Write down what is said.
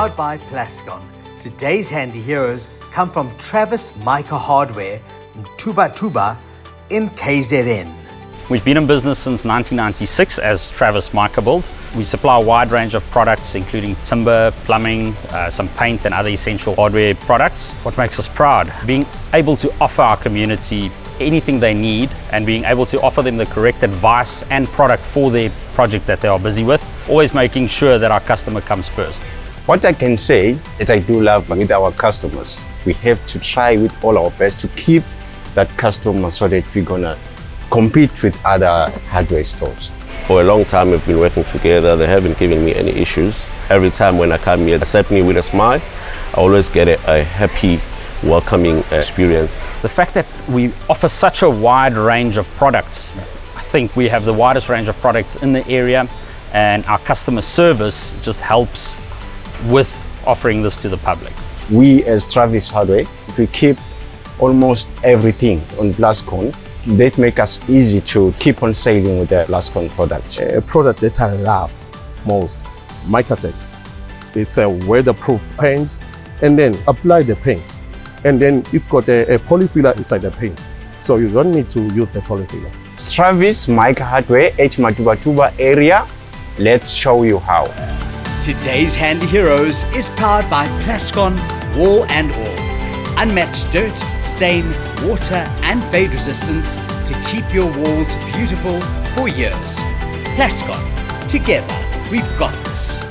powered by Plascon. Today's handy heroes come from Travis Mica Hardware, Mtubatuba in KZN. We've been in business since 1996 as Travis Mica Build. We supply a wide range of products including timber, plumbing, some paint and other essential hardware products. What makes us proud? Being able to offer our community anything they need and being able to offer them the correct advice and product for their project that they are busy with. Always making sure that our customer comes first. What I can say is I do love with our customers. We have to try with all our best to keep that customer so that we're gonna compete with other hardware stores. For a long time we've been working together. They haven't given me any issues. Every time when I come here, they accept me with a smile. I always get a happy, welcoming experience. The fact that we offer such a wide range of products, I think we have the widest range of products in the area, and our customer service just helps with offering this to the public. We as Travis Hardware, we keep almost everything on Plascon. That make us easy to keep on selling with the Plascon product. A product that I love most, Micatex. It's a weatherproof paint, and then apply the paint. And then it's got a polyfiller inside the paint. So you don't need to use the polyfiller. Travis Mica Hardware at Mtubatuba area. Let's show you how. Today's handy heroes is powered by Plascon Wall and All. Unmatched dirt, stain, water and fade resistance to keep your walls beautiful for years. Plascon, together we've got this.